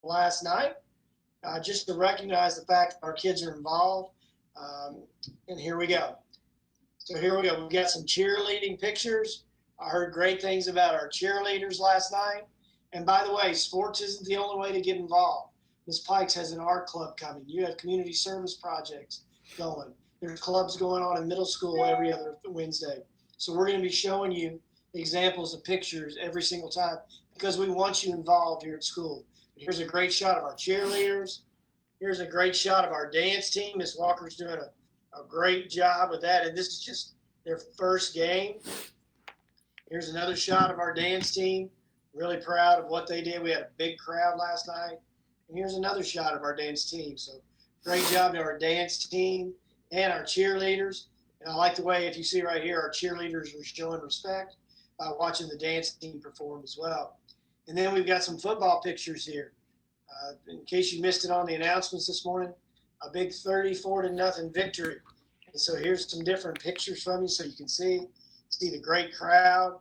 last night, just to recognize the fact that our kids are involved. Um, and here we go. So here we go. We've got some cheerleading pictures. I heard great things about our cheerleaders last night. And by the way, sports isn't the only way to get involved. Ms. Pikes has an art club coming. You have community service projects going. There's clubs going on in middle school every other Wednesday. So we're going to be showing you examples of pictures every single time because we want you involved here at school. Here's a great shot of our cheerleaders. Here's a great shot of our dance team. Miss Walker's doing a great job with that. And this is just their first game. Here's another shot of our dance team. Really proud of what they did. We had a big crowd last night. And here's another shot of our dance team. So great job to our dance team and our cheerleaders. And I like the way, if you see right here, our cheerleaders are showing respect by watching the dance team perform as well. And then we've got some football pictures here. In case you missed it on the announcements this morning, a big 34-0 victory. And so here's some different pictures from you so you can see the great crowd.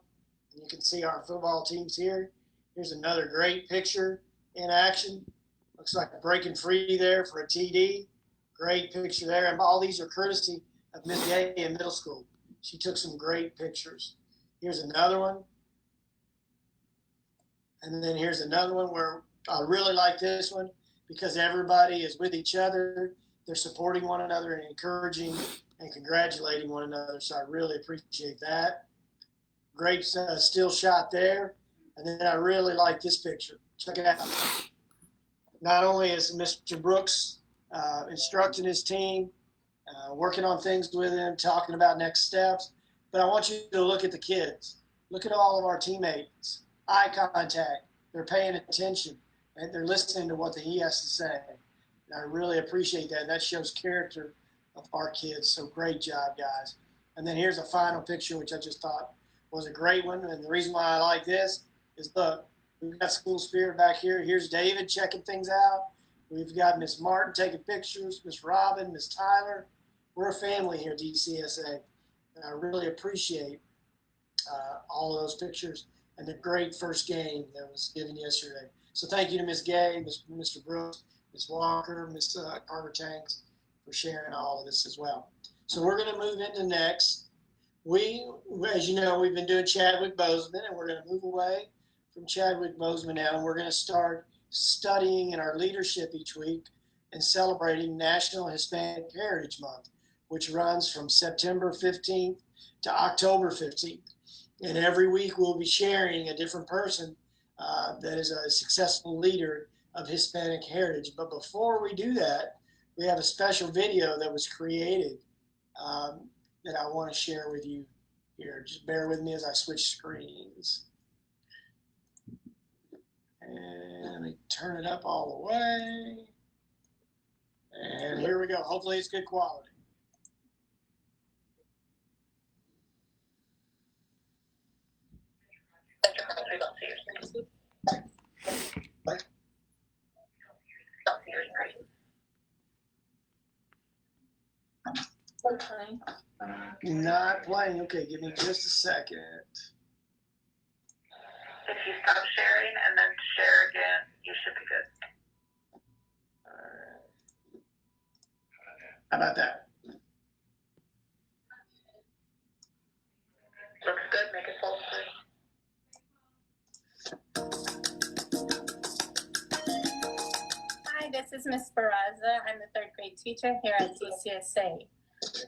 And you can see our football teams here. Here's another great picture in action. Looks like breaking free there for a TD. Great picture there. And all these are courtesy of Miss Gay in middle school. She took some great pictures. Here's another one. And then here's another one where I really like this one because everybody is with each other. They're supporting one another and encouraging and congratulating one another. So I really appreciate that. Great still shot there. And then I really like this picture. Check it out. Not only is Mr. Brooks instructing his team, working on things with him, talking about next steps, but I want you to look at the kids. Look at all of our teammates. Eye contact. They're paying attention. And they're listening to what he has to say. And I really appreciate that. That shows character of our kids. So great job, guys. And then here's a final picture, which I just thought was a great one. And the reason why I like this is, look, we've got school spirit back here. Here's David checking things out. We've got Miss Martin taking pictures, Miss Robin, Miss Tyler. We're a family here at DCSA. And I really appreciate all of those pictures and the great first game that was given yesterday. So thank you to Ms. Gay, Mr. Brooks, Ms. Walker, Ms. Carver Tanks for sharing all of this as well. So we're going to move into next. As you know, we've been doing Chadwick Boseman, and we're going to move away from Chadwick Boseman now, and we're going to start studying in our leadership each week and celebrating National Hispanic Heritage Month, which runs from September 15th to October 15th. And every week we'll be sharing a different person that is a successful leader of Hispanic heritage. But before we do that, we have a special video that was created that I want to share with you here. Just bear with me as I switch screens. And let me turn it up all the way. And here we go. Hopefully it's good quality. Not playing. Okay, give me just a second. If you stop sharing and then share again, you should be good. All right. How about that? Looks good. Make it full screen. Hi, this is Miss Barraza. I'm the third grade teacher here at DCSA.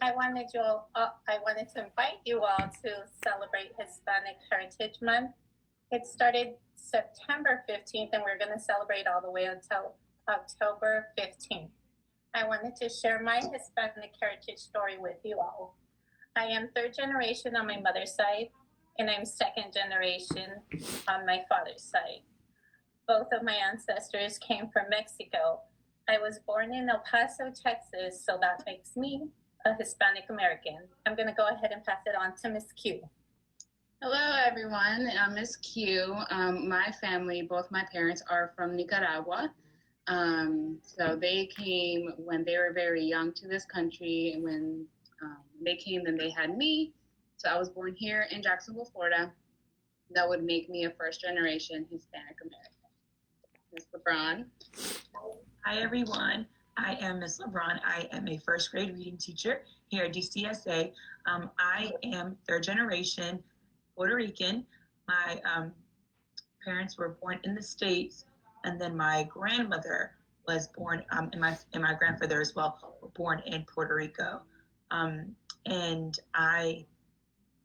I wanted to invite you all to celebrate Hispanic Heritage Month. It started September 15th, and we're going to celebrate all the way until October 15th. I wanted to share my Hispanic heritage story with you all. I am third generation on my mother's side, and I'm second generation on my father's side. Both of my ancestors came from Mexico. I was born in El Paso, Texas, so that makes me a Hispanic American. I'm going to go ahead and pass it on to Miss Q. Hello, everyone. I'm Miss Q. My family, both my parents, are from Nicaragua. So they came when they were very young to this country. And when they came, then they had me. So I was born here in Jacksonville, Florida. That would make me a first-generation Hispanic American. Ms. LeBron. Hi, everyone. I am Ms. LeBron. I am a first grade reading teacher here at DCSA. I am third generation Puerto Rican. My parents were born in the States, and then my grandmother was born, and my grandfather as well were born in Puerto Rico. And I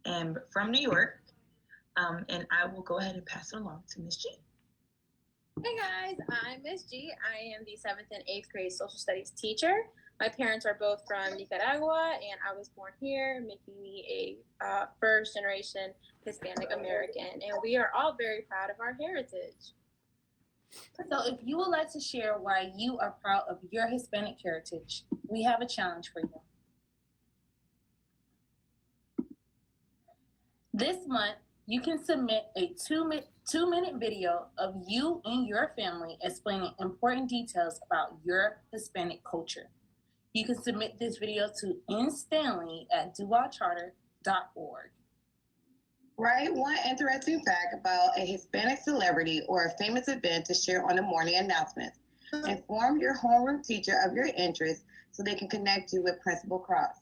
am from New York, and I will go ahead and pass it along to Ms. G. Hey guys, I'm Miss G. I am the 7th and 8th grade social studies teacher. My parents are both from Nicaragua, and I was born here, making me a first generation Hispanic American. And we are all very proud of our heritage. So if you would like to share why you are proud of your Hispanic heritage, we have a challenge for you. This month, you can submit a two-minute video of you and your family explaining important details about your Hispanic culture. You can submit this video to nstanley@dualcharter.org. Write one interesting fact about a Hispanic celebrity or a famous event to share on the morning announcements. Inform your homeroom teacher of your interests so they can connect you with Principal Cross.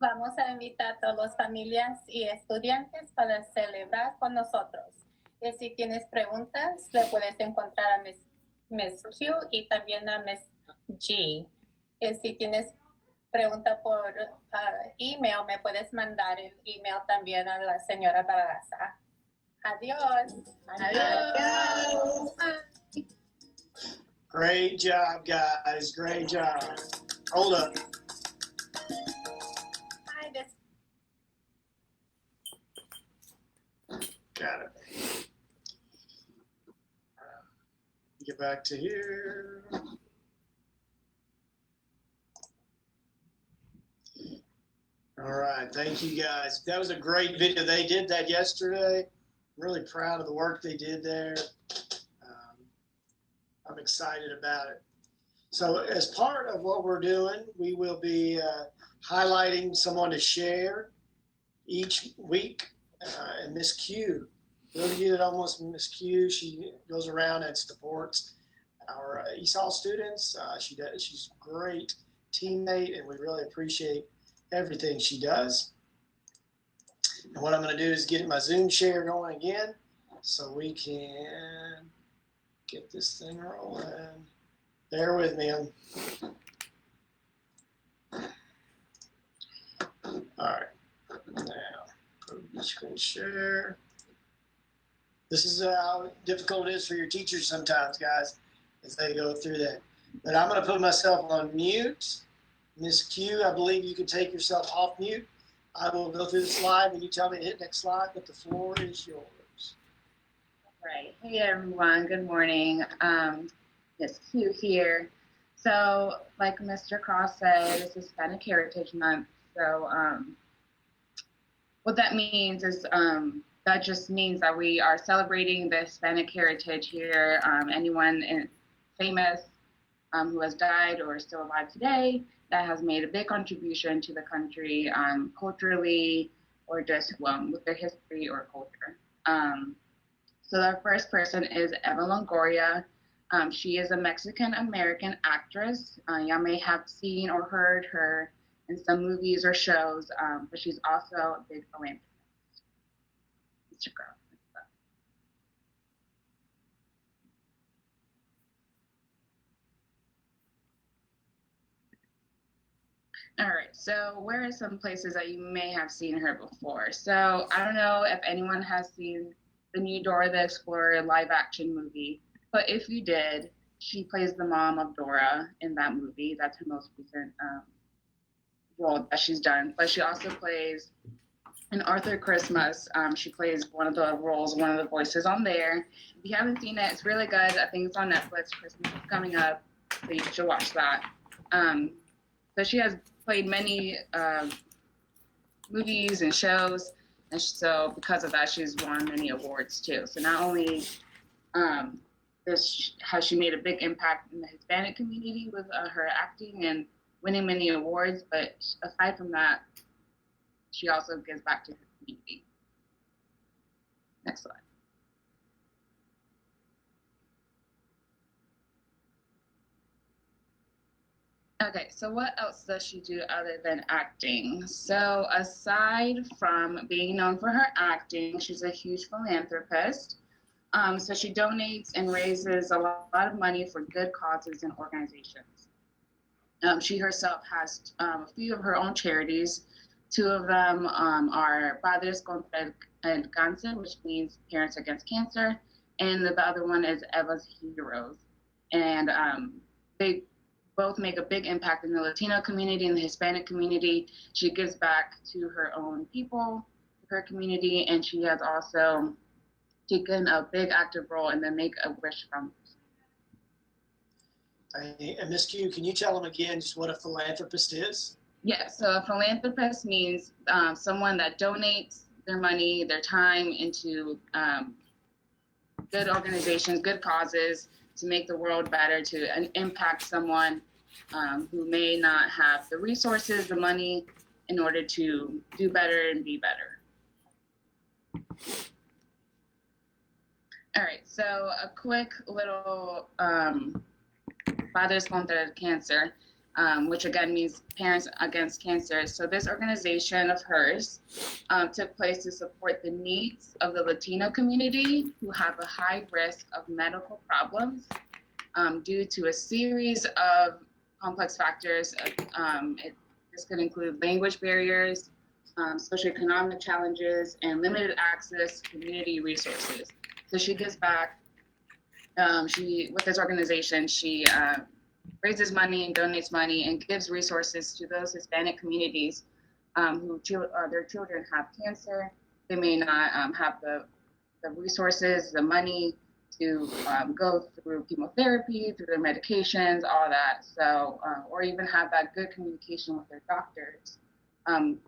Vamos a invitar a todas las familias y estudiantes para celebrar con nosotros. Y si tienes preguntas, le puedes encontrar a Miss Q y también a Miss G. Y si tienes pregunta por email, me puedes mandar el email también a la señora Barraza. Adiós. Adiós. Great job, guys. Great job. Hold up. Hi, Got it. Get back to here. All right, thank you guys. That was a great video. They did that yesterday. Really proud of the work they did there. I'm excited about it. So as part of what we're doing, we will be highlighting someone to share each week. And Miss Q, those of you that almost Miss Q, she goes around and supports our ESOL students. She's a great teammate, and we really appreciate everything she does. And what I'm going to do is get my Zoom share going again so we can get this thing rolling. Bear with me. All right. Now, screen share. This is how difficult it is for your teachers sometimes, guys, as they go through that. But I'm going to put myself on mute. Miss Q, I believe you can take yourself off mute. I will go through the slide and you tell me to hit next slide, but the floor is yours. Right. Hey, everyone. Good morning. Miss Q here. So, like Mr. Cross said, it's Hispanic Heritage Month. So, what that means is that just means that we are celebrating the Hispanic heritage here. Anyone famous who has died or is still alive today that has made a big contribution to the country culturally or just with their history or culture. So our first person is Eva Longoria. She is a Mexican-American actress. Y'all may have seen or heard her in some movies or shows, but she's also a big philanthropist. Mr. Girl. All right, so where are some places that you may have seen her before? So I don't know if anyone has seen the new Dora the Explorer live action movie, but if you did, she plays the mom of Dora in that movie. That's her most recent role that she's done. But she also plays in Arthur Christmas. She plays one of the roles, one of the voices on there. If you haven't seen it, it's really good. I think it's on Netflix. Christmas is coming up, so you should watch that. So she has played many movies and shows, and so because of that, she's won many awards too. So not only has she made a big impact in the Hispanic community with her acting and winning many awards, but aside from that, she also gives back to her community. Next slide. Okay, so what else does she do other than acting? So aside from being known for her acting, she's a huge philanthropist. So she donates and raises a lot of money for good causes and organizations. She herself has a few of her own charities. Two of them are Padres contra el Cáncer, which means Parents Against Cancer, and the other one is Eva's Heroes. And they both make a big impact in the Latino community and the Hispanic community. She gives back to her own people, her community, and she has also taken a big active role in the Make-A-Wish Foundation. And Ms. Q, can you tell them again just what a philanthropist is? Yeah, so a philanthropist means someone that donates their money, their time into good organizations, good causes to make the world better, to impact someone who may not have the resources, the money in order to do better and be better. All right, so a quick little Padres contra el Cancer, which again means Parents Against Cancer. So this organization of hers took place to support the needs of the Latino community who have a high risk of medical problems due to a series of complex factors. This could include language barriers, socioeconomic challenges, and limited access to community resources. So she gives back. With this organization, she raises money and donates money and gives resources to those Hispanic communities who their children have cancer. They may not have the resources, the money to go through chemotherapy, through their medications, all that. So, or even have that good communication with their doctors.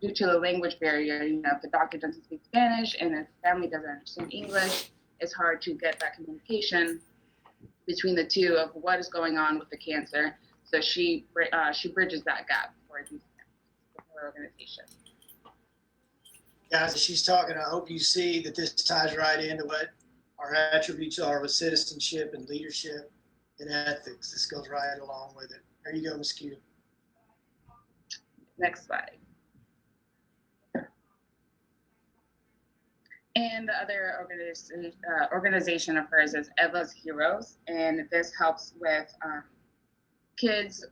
Due to the language barrier, if the doctor doesn't speak Spanish and the family doesn't understand English, it's hard to get that communication between the two of what is going on with the cancer. So she bridges that gap for these families with her organization. Guys, as she's talking, I hope you see that this ties right into what our attributes are with citizenship and leadership and ethics. This goes right along with it. There you go, Ms. Q. Next slide. And the other organization of hers is Eva's Heroes, and this helps with kids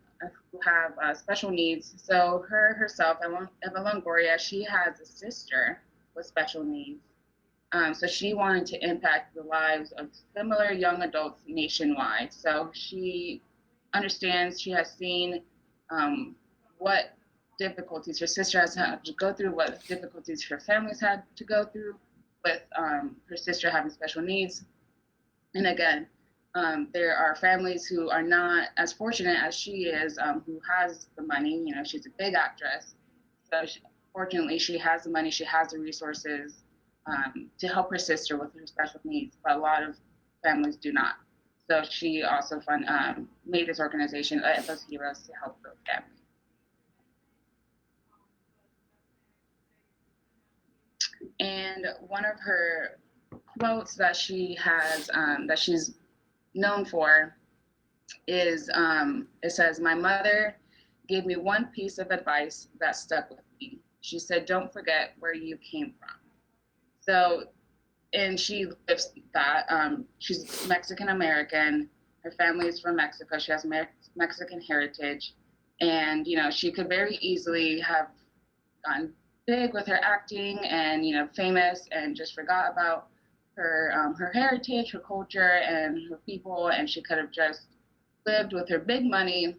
who have special needs. So herself, Eva Longoria, she has a sister with special needs. So she wanted to impact the lives of similar young adults nationwide. So she understands, she has seen what difficulties her sister has had to go through, what difficulties her family's had to go through with her sister having special needs. And again, there are families who are not as fortunate as she is, who has the money. She's a big actress. So fortunately, she has the money, she has the resources to help her sister with her special needs, but a lot of families do not. So she also made this organization, Eva's Heroes, to help those families. And one of her quotes that she has, that she's known for, is it says, "My mother gave me one piece of advice that stuck with me. She said, 'Don't forget where you came from.'" So, and she lives that. She's Mexican American. Her family is from Mexico. She has Mexican heritage, and she could very easily have gotten big with her acting and famous and just forgot about her heritage, her culture, and her people, and she could have just lived with her big money.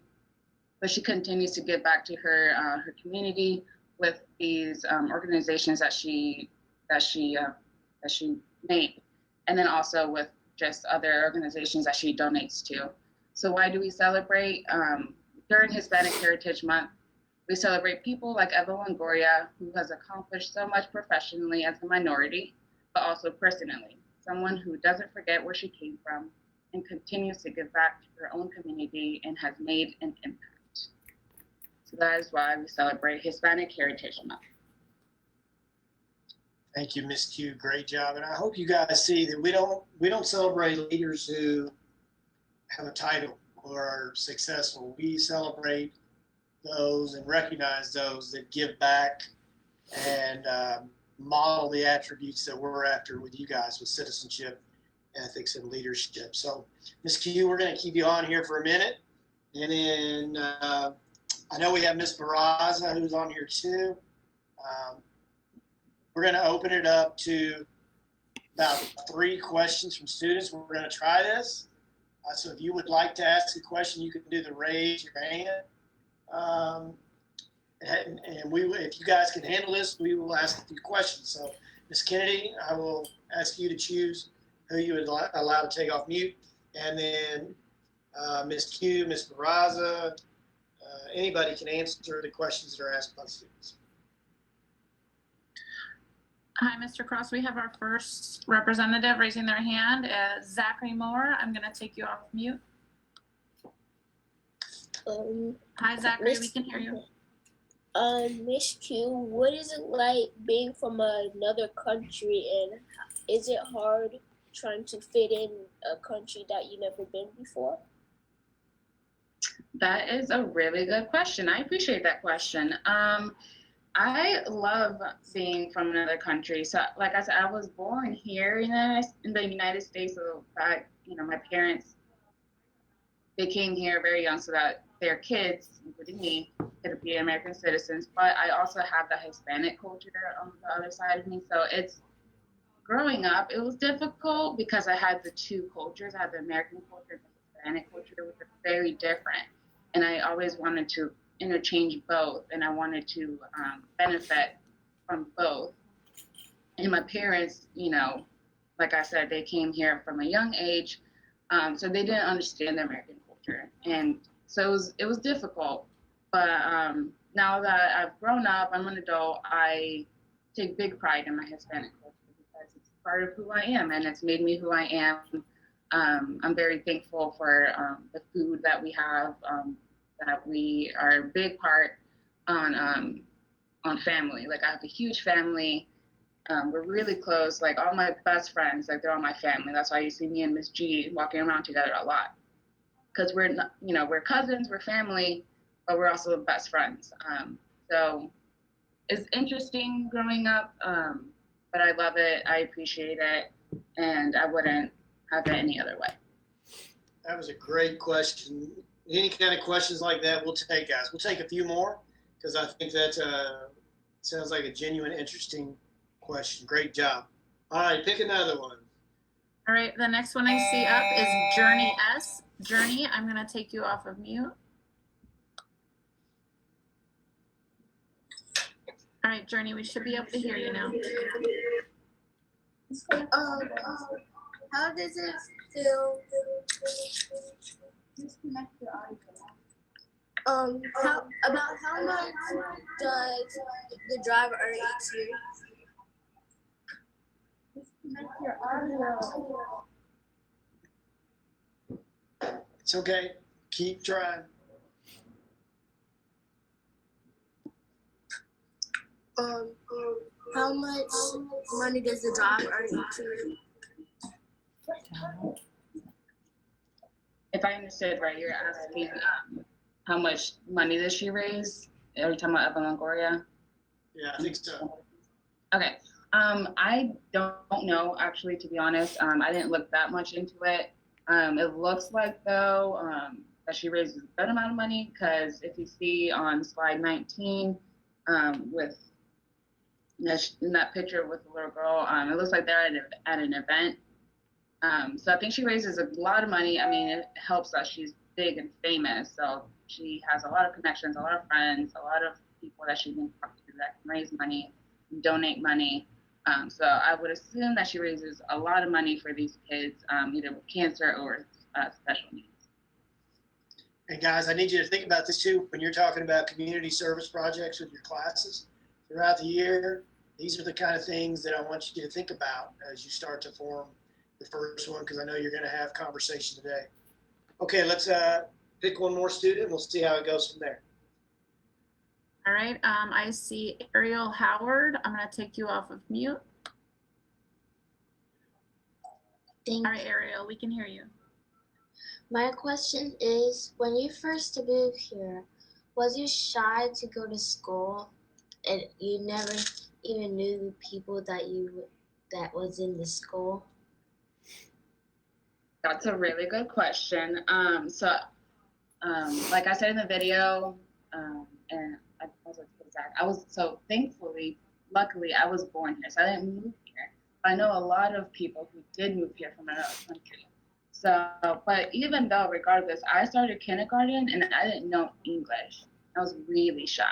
But she continues to give back to her community with these organizations that she made, and then also with just other organizations that she donates to. So why do we celebrate during Hispanic Heritage Month? We celebrate people like Eva Longoria, who has accomplished so much professionally as a minority, but also personally, someone who doesn't forget where she came from and continues to give back to her own community and has made an impact. So that is why we celebrate Hispanic Heritage Month. Thank you, Ms. Q. Great job. And I hope you guys see that we don't celebrate leaders who have a title or are successful. We celebrate those and recognize those that give back and model the attributes that we're after with you guys with citizenship, ethics, and leadership. So, Ms. Q, we're going to keep you on here for a minute. And then I know we have Ms. Barraza who's on here too. We're going to open it up to about 3 questions from students. We're going to try this. So if you would like to ask a question, you can do the raise your hand. And if you guys can handle this, we will ask a few questions. So, Ms. Kennedy, I will ask you to choose who you would allow to take off mute. And then Ms. Q, Ms. Barraza, anybody can answer the questions that are asked by students. Hi, Mr. Cross. We have our first representative raising their hand. Zachary Moore. I'm going to take you off mute. Hi, Zachary. We can hear you. Miss Q, what is it like being from another country, and is it hard trying to fit in a country that you've never been before? That is a really good question. I appreciate that question. I love being from another country. So, like I said, I was born here in the United States. So, my parents, they came here very young so that their kids, including me, could be American citizens. But I also have the Hispanic culture on the other side of me. So it's growing up, it was difficult because I had the 2 cultures. I had the American culture and the Hispanic culture, which are very different. And I always wanted to interchange both, and I wanted to benefit from both. And my parents, like I said, they came here from a young age, so they didn't understand the American culture. And so it was difficult. But now that I've grown up, I'm an adult, I take big pride in my Hispanic culture because it's part of who I am, and it's made me who I am. I'm very thankful for the food that we have, that we are a big part on family. Like, I have a huge family. We're really close. Like, all my best friends, like, they're all my family. That's why you see me and Miss G walking around together a lot. Because we're cousins, we're family, but we're also best friends. So it's interesting growing up, but I love it. I appreciate it, and I wouldn't have it any other way. That was a great question. Any kind of questions like that, we'll take, guys. We'll take a few more because I think that sounds like a genuine, interesting question. Great job. All right, pick another one. All right, the next one I see up is Journey S. Journey, I'm going to take you off of mute. All right, Journey, we should be able to hear you now. How does it feel? Disconnect your audio. How much does the driver earn each year? Disconnect your audio. It's okay. Keep trying. How much money does the driver earn each year? If I understood right, you're asking how much money does she raise? Are you talking about Eva Longoria? Yeah, I think so. Okay. I don't know, actually, to be honest. I didn't look that much into it. It looks like, though, that she raises a good amount of money, because if you see on slide 19, in that picture with the little girl, it looks like they're at an event. So I think she raises a lot of money. I mean, it helps that she's big and famous, so she has a lot of connections, a lot of friends, a lot of people that she can talk to that can raise money, donate money. So I would assume that she raises a lot of money for these kids, either with cancer or special needs. And guys, I need you to think about this too when you're talking about community service projects with your classes throughout the year. These are the kind of things that I want you to think about as you start to form the first one, because I know you're going to have conversation today. Okay, let's pick one more student. We'll see how it goes from there. All right, I see Ariel Howard. I'm going to take you off of mute. All right, Ariel, we can hear you. My question is, when you first moved here, Was you shy to go to school, and you never even knew the people that was in the school? That's a really good question. Like I said in the video, and I was so thankfully, luckily, I was born here, so I didn't move here. I know a lot of people who did move here from another country. So, but even though, regardless, I started kindergarten and I didn't know English. I was really shy.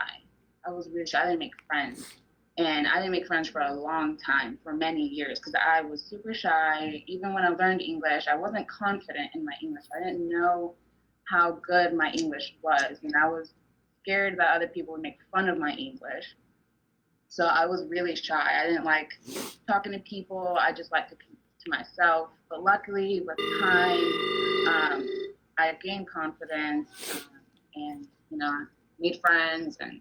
I didn't make friends. And I didn't make friends for a long time, for many years, because I was super shy. Even when I learned English, I wasn't confident in my English. I didn't know how good my English was. And I was scared that other people would make fun of my English. So I was really shy. I didn't like talking to people. I just liked to keep to myself. But luckily, with time, I gained confidence and, made friends, and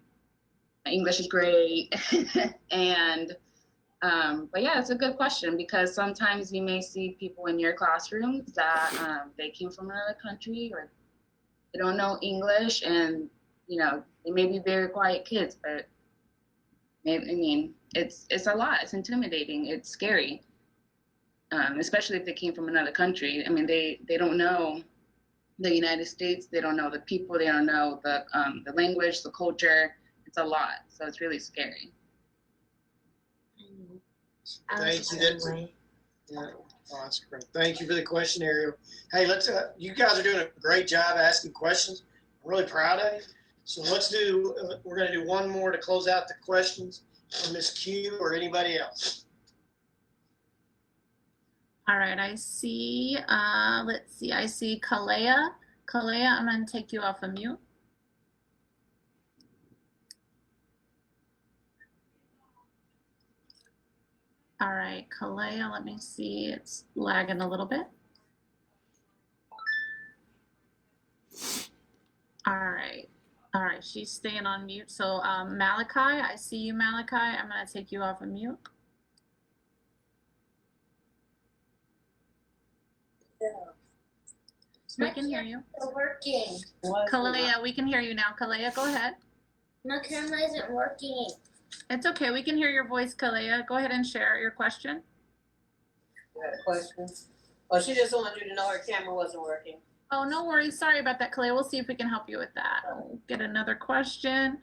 my English is great. And, but yeah, it's a good question, because sometimes you may see people in your classrooms that they came from another country, or they don't know English, and, they may be very quiet kids, but it's a lot. It's intimidating. It's scary, especially if they came from another country. I mean, they don't know the United States. They don't know the people. They don't know the language, the culture. It's a lot. So it's really scary. Thank you. Yeah. Oh, that's great. Thank you for the question, Ariel. Hey, let's. You guys are doing a great job asking questions. I'm really proud of you. So let's do. We're going to do one more to close out the questions from Miss Q or anybody else. All right, I see, let's see, I see Kalea. Kalea, I'm going to take you off of mute. All right, Kalea, let me see, it's lagging a little bit. All right, she's staying on mute. So Malachi, I see you, Malachi. I'm going to take you off of mute. We can hear you. It's working. Kalea, we can hear you now. Kalea, go ahead. My camera isn't working. It's okay. We can hear your voice, Kalea. Go ahead and share your question. You had a question? Oh, she just wanted you to know her camera wasn't working. Oh, no worries. Sorry about that, Kalea. We'll see if we can help you with that. We'll get another question.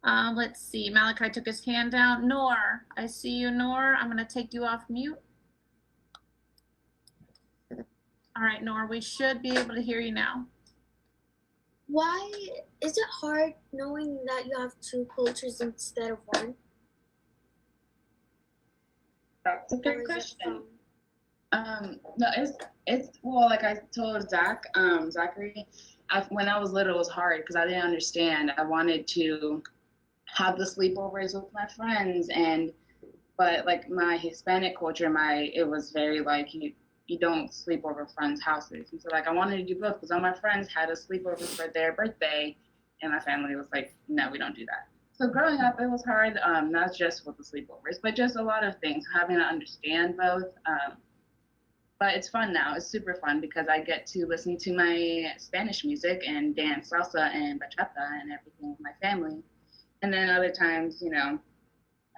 Let's see. Malachi took his hand down. Noor, I see you, Noor. I'm going to take you off mute. All right, Noor, we should be able to hear you now. Why is it hard knowing that you have two cultures instead of one? That's a good question. No, it's well, like I told Zachary, when I was little, it was hard because I didn't understand. I wanted to have the sleepovers with my friends, but like my Hispanic culture, it was very like you don't sleep over friends' houses. And so like I wanted to do both because all my friends had a sleepover for their birthday, and my family was like, no, we don't do that. So growing up, it was hard, not just with the sleepovers, but just a lot of things, having to understand both. But it's fun now. It's super fun because I get to listen to my Spanish music and dance salsa and bachata and everything with my family. And then other times,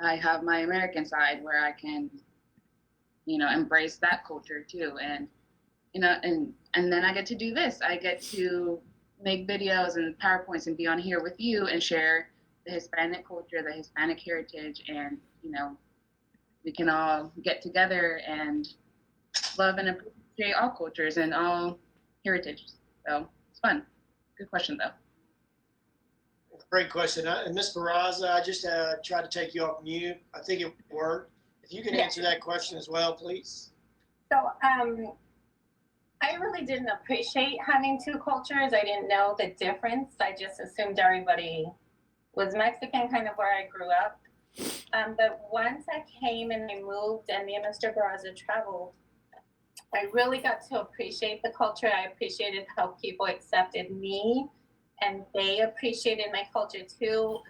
I have my American side where I can, embrace that culture too. And, and then I get to do this. I get to make videos and PowerPoints and be on here with you and share the Hispanic culture, the Hispanic heritage, and, we can all get together and love and appreciate all cultures and all heritages. So it's fun. Good question, though. Great question. And Ms. Barraza, I just tried to take you off mute. I think it worked. If you can answer that question as well, please. So I really didn't appreciate having two cultures. I didn't know the difference. I just assumed everybody was Mexican, kind of where I grew up. But once I came and I moved and me and Mr. Barraza traveled, I really got to appreciate the culture. I appreciated how people accepted me and they appreciated my culture too.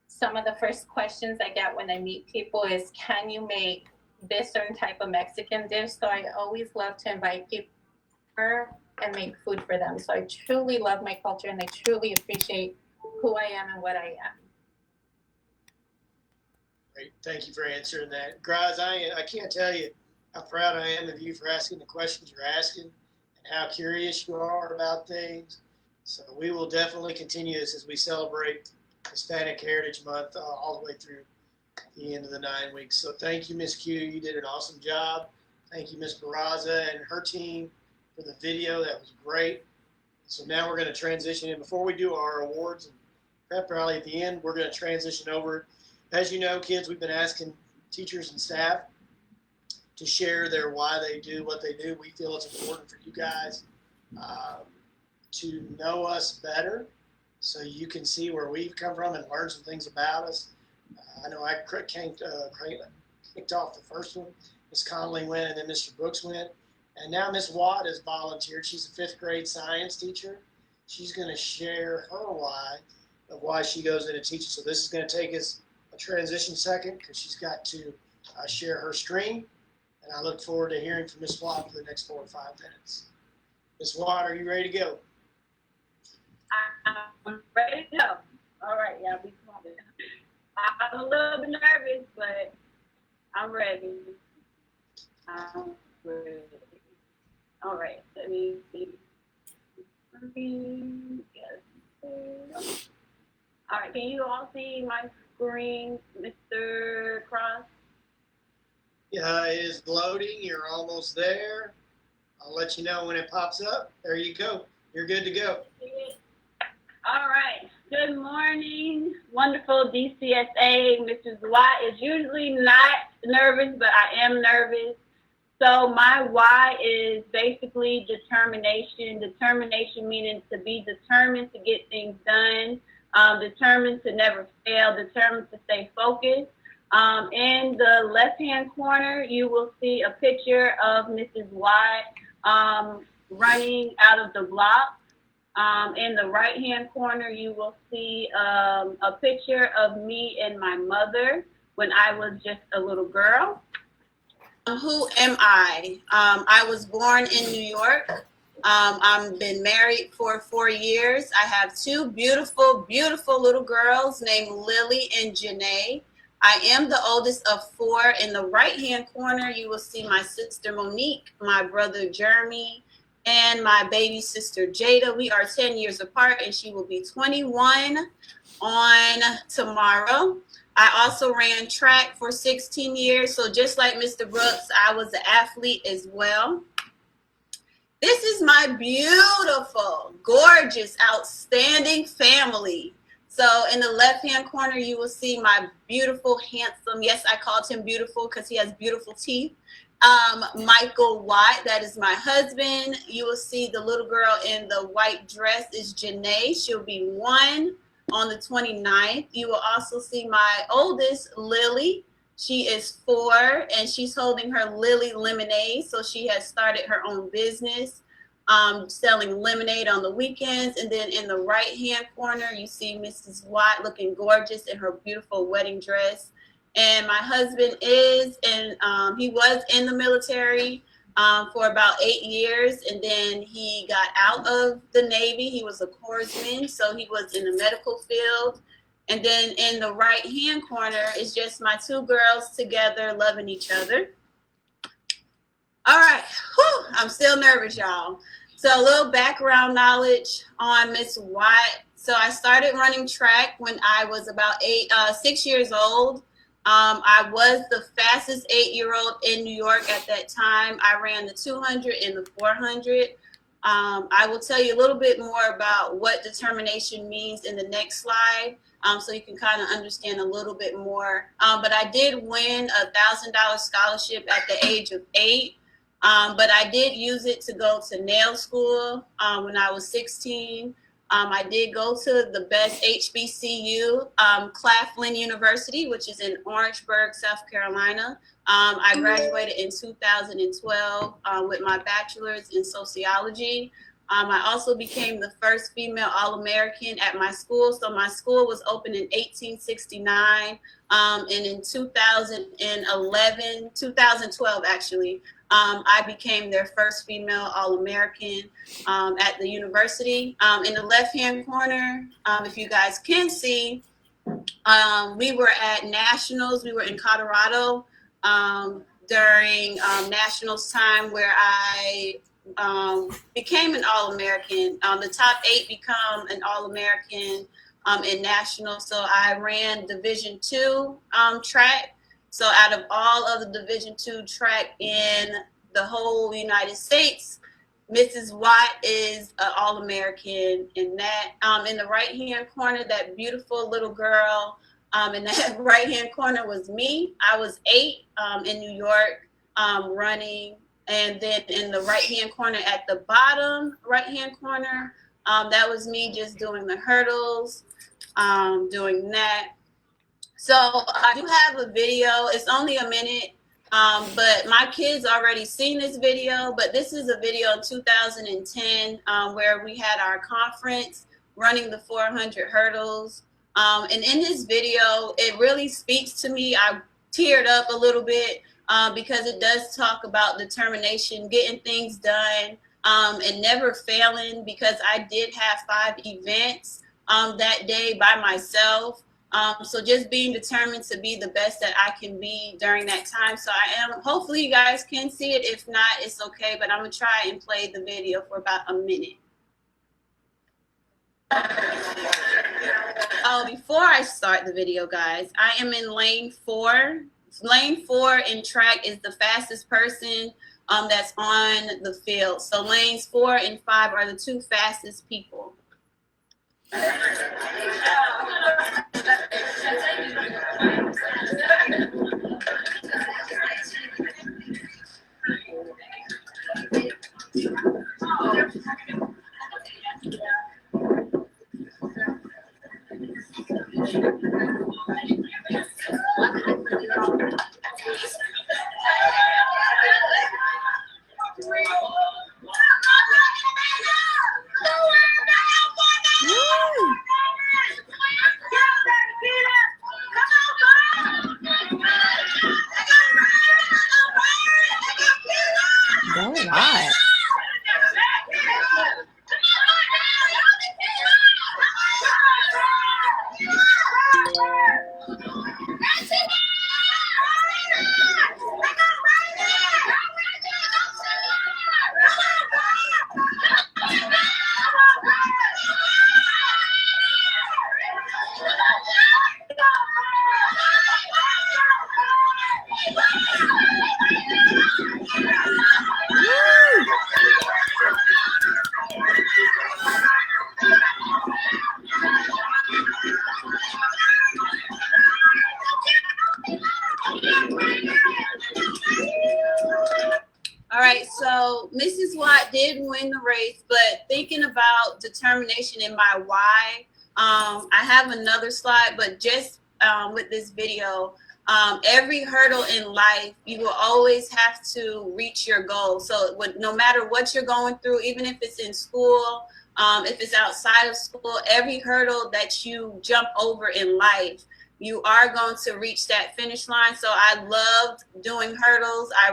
Some of the first questions I get when I meet people is, can you make this certain type of Mexican dish? So I always love to invite people and make food for them. So I truly love my culture and I truly appreciate who I am and what I am. Great. Thank you for answering that. Graz, I can't tell you how proud I am of you for asking the questions you're asking and how curious you are about things. So we will definitely continue this as we celebrate Hispanic Heritage Month all the way through the end of the 9 weeks. So thank you, Ms. Q. You did an awesome job. Thank you, Ms. Barraza and her team for the video. That was great. So now we're going to transition in. Before we do our awards and prep rally at the end, we're going to transition over. As you know, kids, we've been asking teachers and staff to share their why they do what they do. We feel it's important for you guys to know us better so you can see where we've come from and learn some things about us. I know I kicked off the first one. Miss Conley went, and then Mr. Brooks went. And now Miss Watt has volunteered. She's a 5th grade science teacher. She's going to share her why of why she goes into teaching. So this is going to take us a transition second because she's got to share her screen. And I look forward to hearing from Miss Watt for the next 4 or 5 minutes. Miss Watt, are you ready to go? I'm ready to go. All right, y'all be quiet. I'm a little bit nervous, but I'm ready. All right, let me see. Yes. All right, can you all see my screen, Mr. Cross? Yeah, it is loading. You're almost there. I'll let you know when it pops up. There you go. You're good to go. All right. Good morning, wonderful DCSA. Mrs. Watt is usually not nervous, but I am nervous. So my why is basically determination. Determination meaning to be determined to get things done, determined to never fail, determined to stay focused. In the left-hand corner, you will see a picture of Mrs. Watt running out of the block. In the right-hand corner, you will see a picture of me and my mother when I was just a little girl. Who am I? I was born in New York. I've been married for 4 years. I have 2 beautiful, beautiful little girls named Lily and Janae. I am the oldest of 4. In the right-hand corner, you will see my sister Monique, my brother Jeremy, and my baby sister Jada. We are 10 years apart, and she will be 21 on tomorrow. I also ran track for 16 years. So just like Mr. Brooks, I was an athlete as well. This is my beautiful, gorgeous, outstanding family. So in the left-hand corner, you will see my beautiful, handsome, yes, I called him beautiful because he has beautiful teeth, Michael Watt. That is my husband. You will see the little girl in the white dress is Janae. She'll be 1 on the 29th. You will also see my oldest, Lily. She is 4, and she's holding her Lily Lemonade. So she has started her own business, selling lemonade on the weekends. And then in the right-hand corner, you see Mrs. Watt looking gorgeous in her beautiful wedding dress. And my husband is, and he was in the military for about 8 years, and then he got out of the Navy. He was a corpsman, so he was in the medical field. And then in the right-hand corner is just my 2 girls together loving each other. All right, whew, I'm still nervous, y'all. So a little background knowledge on Miss Watt. So I started running track when I was about 6 years old. I was the fastest 8-year-old in New York at that time. I ran the 200 and the 400. I will tell you a little bit more about what determination means in the next slide, so you can kind of understand a little bit more. But I did win a $1,000 scholarship at the age of 8. But I did use it to go to nail school when I was 16. I did go to the best HBCU, Claflin University, which is in Orangeburg, South Carolina. I graduated in 2012 with my bachelor's in sociology. I also became the first female All-American at my school. So my school was opened in 1869, and in 2012 actually, I became their first female All-American at the university. In the left-hand corner, if you guys can see, we were at nationals. We were in Colorado during nationals time, where I became an All-American. The top 8 become an All-American in nationals. So I ran Division II track. So out of all of the Division II track in the whole United States, Mrs. Watt is an All-American in that. In the right-hand corner, that beautiful little girl in that right-hand corner was me. I was 8 in New York running. And then in the right-hand corner at the bottom right-hand corner, that was me just doing the hurdles, doing that. So I do have a video. It's only a minute, but my kids already seen this video. But this is a video in 2010 where we had our conference running the 400 hurdles. And in this video, it really speaks to me. I teared up a little bit because it does talk about determination, getting things done, and never failing, because I did have 5 events that day by myself. So just being determined to be the best that I can be during that time. So I am, hopefully you guys can see it. If not, it's okay, but I'm gonna try and play the video for about a minute. Oh, before I start the video, guys, I am in lane 4. Lane 4 in track is the fastest person that's on the field. So lanes 4 and 5 are the 2 fastest people. All right, so Mrs. Watt did win the race, but thinking about determination in my why, I have another slide, but just with this video, every hurdle in life, you will always have to reach your goal. So no matter what you're going through, even if it's in school, if it's outside of school, every hurdle that you jump over in life, you are going to reach that finish line. So I loved doing hurdles. I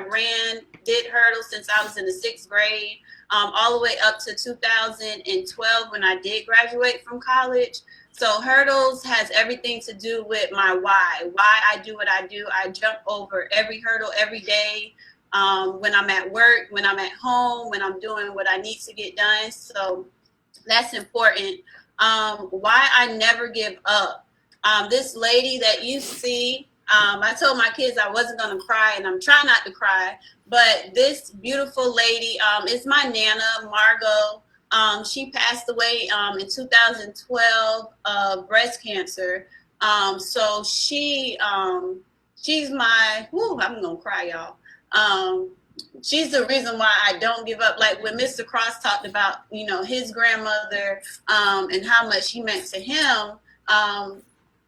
did hurdles since I was in the 6th grade, all the way up to 2012 when I did graduate from college. So hurdles has everything to do with my why I do what I do. I jump over every hurdle every day, when I'm at work, when I'm at home, when I'm doing what I need to get done. So that's important. Why I never give up. This lady that you see, I told my kids I wasn't going to cry, and I'm trying not to cry, but this beautiful lady is my Nana, Margot. She passed away in 2012 of breast cancer. So she's my, I'm going to cry, y'all. She's the reason why I don't give up. Like when Mr. Cross talked about, you know, his grandmother and how much she meant to him,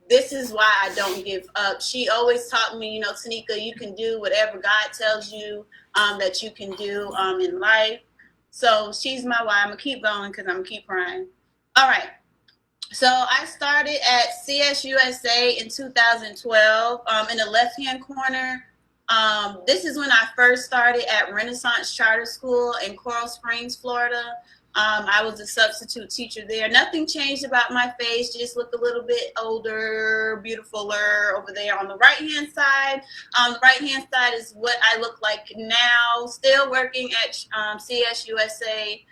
this is why I don't give up. She always taught me, you know, Tanika, you can do whatever God tells you that you can do in life. So she's my why. I'm going to keep going because I'm going to keep crying. All right. So I started at CSUSA in 2012. In the left-hand corner, This is when I first started at Renaissance Charter School in Coral Springs, Florida. I was a substitute teacher there. Nothing changed about my face, just look a little bit older, beautifuler over there on the right-hand side. The right-hand side is what I look like now, still working at CSUSA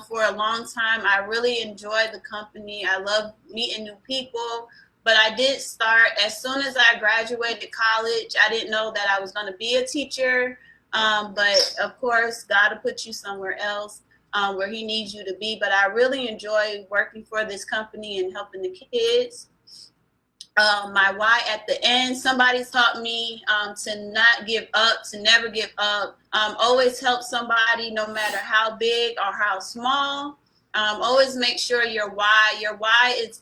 for a long time. I really enjoy the company. I love meeting new people. But I did start as soon as I graduated college. I didn't know that I was going to be a teacher. But of course, God will put you somewhere else where he needs you to be. But I really enjoy working for this company and helping the kids. My why at the end, somebody taught me to not give up, to never give up. Always help somebody, no matter how big or how small. Always make sure your why is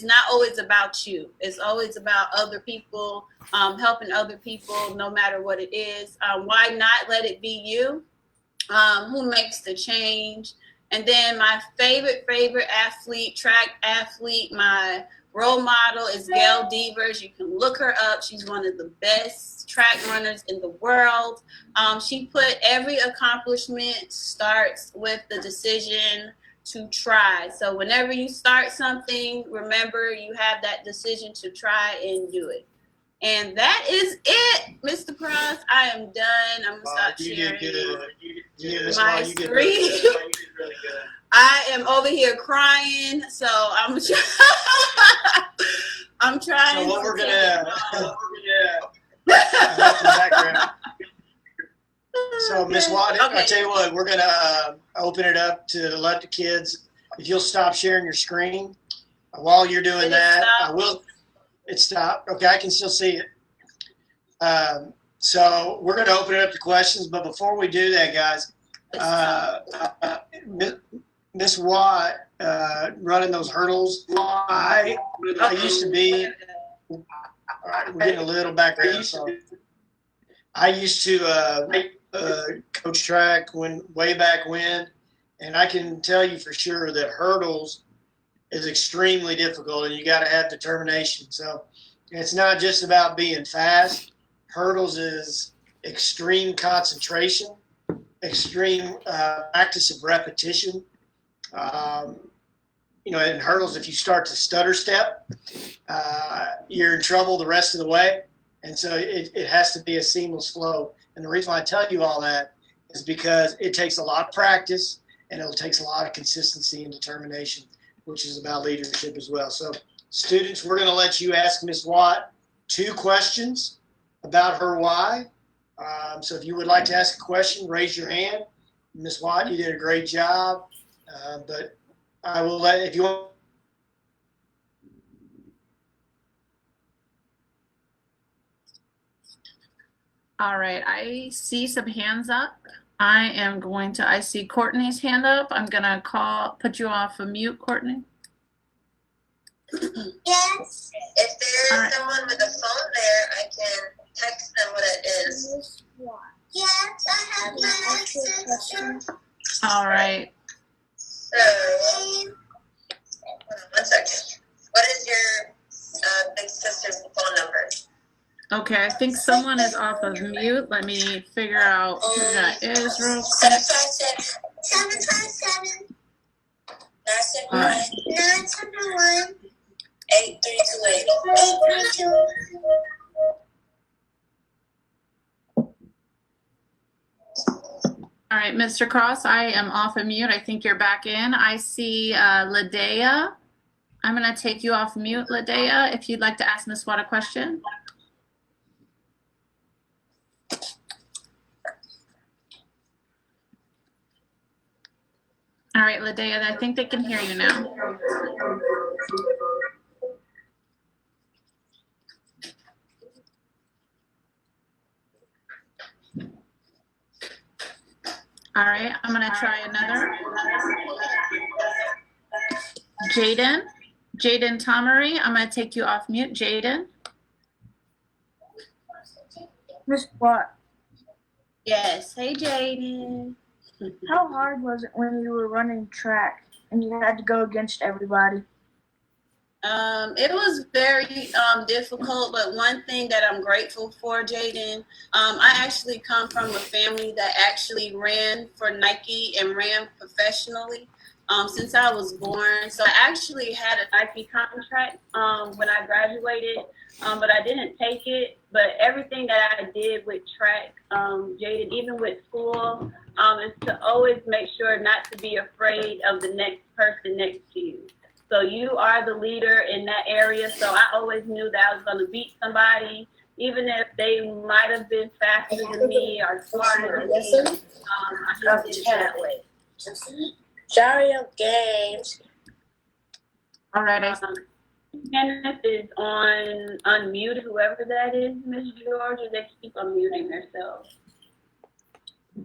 not always about you. It's always about other people, helping other people, no matter what it is. Why not let it be you? Who makes the change? And then my favorite athlete, track athlete, my role model is Gail Devers. You can look her up. She's one of the best track runners in the world. She put every accomplishment starts with the decision to try. So whenever you start something, remember you have that decision to try and do it. And that is it, Mr. Cross. I am done. I'm gonna stop sharing my screen. I am over here crying, so I'm trying. So what we're gonna So Miss Watt, Okay. I tell you what, we're gonna open it up to let the kids. If you'll stop sharing your screen while you're doing that, I will. It stopped. Okay, I can still see it. So we're gonna open it up to questions, but before we do that, guys, Miss Watt, running those hurdles. I used to be. We're getting a little background. So I used to coach track way back when, and I can tell you for sure that hurdles is extremely difficult, and you got to have determination. So it's not just about being fast. Hurdles is extreme concentration, extreme practice of repetition. In hurdles, if you start to stutter step, you're in trouble the rest of the way. And so it has to be a seamless flow. And the reason why I tell you all that is because it takes a lot of practice, and it takes a lot of consistency and determination, which is about leadership as well. So students, we're going to let you ask Ms. Watt 2 questions about her why. So if you would like to ask a question, raise your hand. Ms. Watt, you did a great job. But I will let, if you want. All right, I see some hands up. I see Courtney's hand up. I'm gonna put you off of mute, Courtney. Yes. If there is someone with a phone there, I can text them what it is. Yes, I have my sister. All right. So, hold on 1 second. What is your big sister's phone number? Okay, I think someone is off of mute. Let me figure out who that is real quick. 757 971 8328. 832. All right, Mr. Cross, I am off of mute. I think you're back in. I see Ladea. I'm going to take you off mute, Ladea, if you'd like to ask Ms. Watt a question. All right, Ladea, I think they can hear you now. All right, I'm gonna try another. Jaden Tomery, I'm gonna take you off mute. Jaden. Miss Watt, Yes. Hey, Jaden. how hard was it when you were running track and you had to go against everybody? It was very difficult, but one thing that I'm grateful for, Jaden, I actually come from a family that actually ran for Nike and ran professionally since I was born. So I actually had a Nike contract when I graduated, but I didn't take it. But everything that I did with track, Jaden, even with school, is to always make sure not to be afraid of the next person next to you. So you are the leader in that area. So I always knew that I was going to beat somebody, even if they might have been faster than me or smarter than me. I just did it that way. Sorry, games. All right. Kenneth is on unmute, whoever that is, Miss George, or they keep unmuting themselves.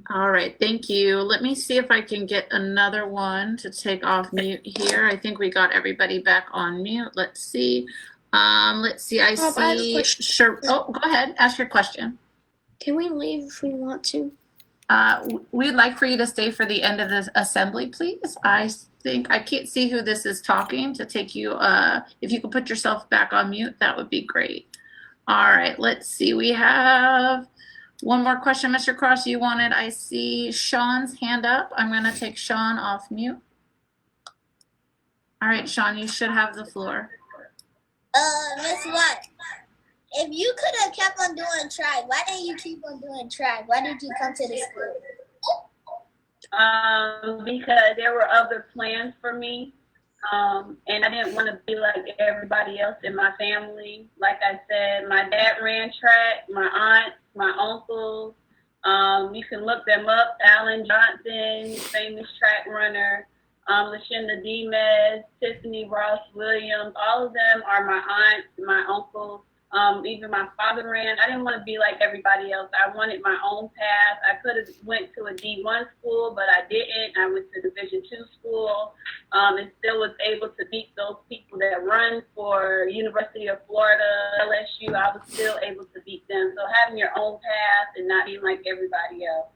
All right, thank you. Let me see if I can get another one to take off mute here. I think we got everybody back on mute. Let's see. I see. Sure. Oh, go ahead. Ask your question. Can we leave if we want to? We'd like for you to stay for the end of this assembly, please. I think I can't see who this is talking to take you. If you could put yourself back on mute, that would be great. All right, let's see. We have one more question, Mr. Cross, you wanted. I see Sean's hand up. I'm going to take Sean off mute. All right, Sean, you should have the floor. Miss Watt, if you could have kept on doing track, why didn't you keep on doing track? Why did you come to the school? Because there were other plans for me. And I didn't want to be like everybody else in my family. Like I said, my dad ran track, my aunt, my uncles. You can look them up. Alan Johnson, famous track runner. Lashonda Demes, Tiffany Ross Williams. All of them are my aunts, my uncles. Even my father ran. I didn't want to be like everybody else. I wanted my own path. I could have went to a D1 school, but I didn't. I went to Division II school, and still was able to beat those people that run for University of Florida, LSU. I was still able to beat them. So having your own path and not being like everybody else.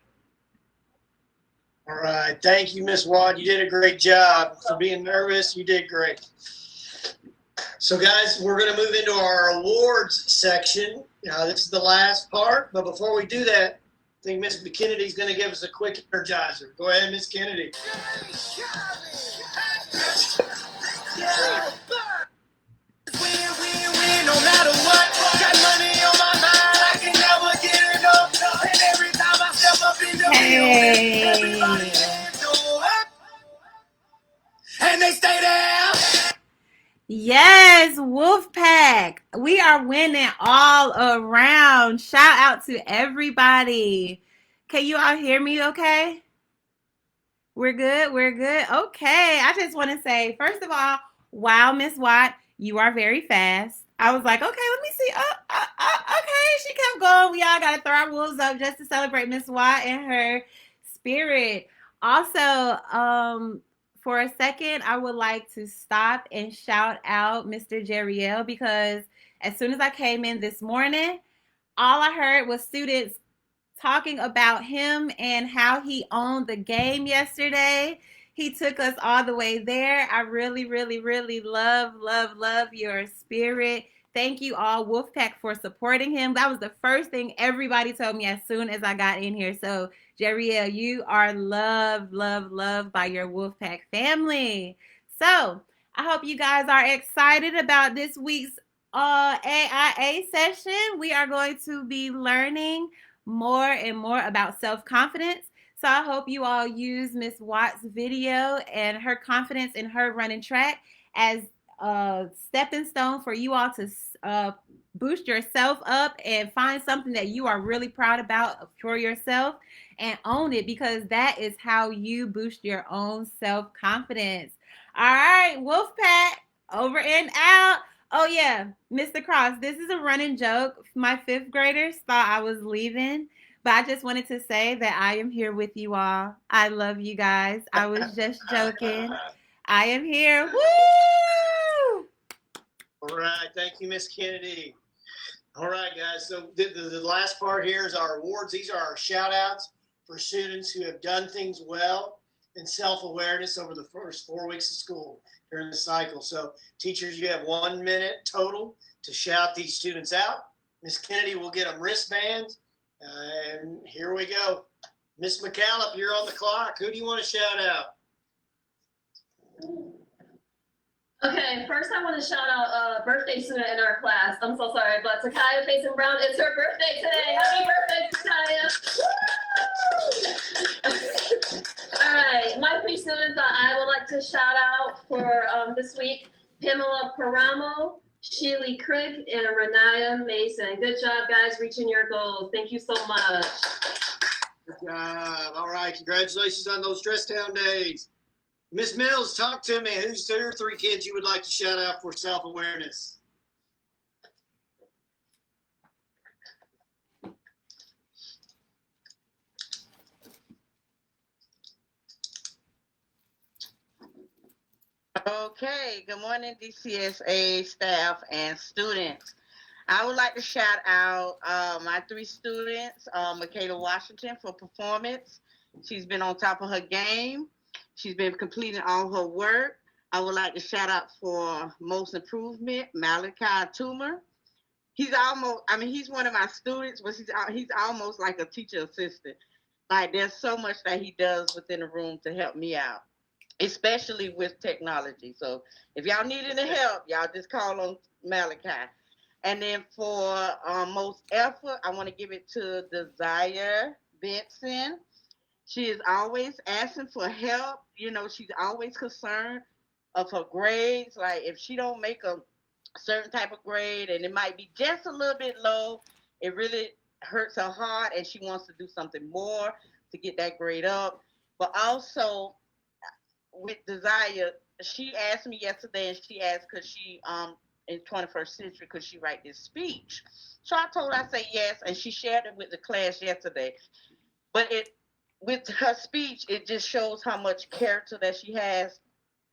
All right. Thank you, Miss Watt. You did a great job. For being nervous, you did great. So, guys, we're going to move into our awards section. This is the last part, but before we do that, I think Miss Kennedy is going to give us a quick energizer. Go ahead, Miss Kennedy. Win, no matter what. Got money on my mind, I can never get enough. And every time I step up in the field, everybody hands go up, and they stay there. Yes, Wolfpack. We are winning all around. Shout out to everybody. Can you all hear me okay? We're good. We're good. Okay. I just want to say, first of all, wow, Miss Watt, you are very fast. I was like, okay, let me see. Okay. She kept going. We all got to throw our wolves up just to celebrate Miss Watt and her spirit. Also, for a second, I would like to stop and shout out Mr. Jeriel, because as soon as I came in this morning, all I heard was students talking about him and how he owned the game yesterday. He took us all the way there. I really, really, really love your spirit. Thank you all, Wolfpack, for supporting him. That was the first thing everybody told me as soon as I got in here. So, Jeriel, you are loved by your Wolfpack family. So, I hope you guys are excited about this week's AIA session. We are going to be learning more and more about self-confidence. So I hope you all use Miss Watt's video and her confidence in her running track as a stepping stone for you all to boost yourself up and find something that you are really proud about for yourself and own it, because that is how you boost your own self-confidence. All right, Wolfpack, over and out. Oh, yeah, Mr. Cross, this is a running joke. My fifth graders thought I was leaving, but I just wanted to say that I am here with you all. I love you guys. I was just joking. I am here. Woo! All right. Thank you, Miss Kennedy. All right, guys. So the last part here is our awards. These are our shout outs for students who have done things well and self-awareness over the first 4 weeks of school during the cycle. So teachers, you have 1 minute total to shout these students out. Miss Kennedy will get them wristbands. And here we go. Miss McCallum, you're on the clock. Who do you want to shout out? Okay, first I want to shout out a birthday student in our class. I'm so sorry, but Takaya Payson Brown, it's her birthday today. Happy birthday, Takaya. All right, my three students that I would like to shout out for this week, Pamela Paramo, Sheely Crick, and Renaya Mason. Good job, guys, reaching your goals. Thank you so much. Good job. All right, congratulations on those dress down days. Miss Mills, talk to me. Who's 2 or 3 kids you would like to shout out for self-awareness? Okay, good morning, DCSA staff and students. I would like to shout out my 3 students, Michaela Washington for performance. She's been on top of her game. She's been completing all her work. I would like to shout out for most improvement, Malachi Toomer. He's one of my students, but he's almost like a teacher assistant. Like, there's so much that he does within the room to help me out, especially with technology. So if y'all need any help, y'all just call on Malachi. And then for most effort, I want to give it to Desire Benson. She is always asking for help. You know, she's always concerned of her grades. Like, if she don't make a certain type of grade and it might be just a little bit low, it really hurts her heart and she wants to do something more to get that grade up. But also with Desire, she asked me yesterday, and she asked, could she in 21st century, could she write this speech? So I told her, I said yes, and she shared it with the class yesterday. But with her speech, it just shows how much character that she has.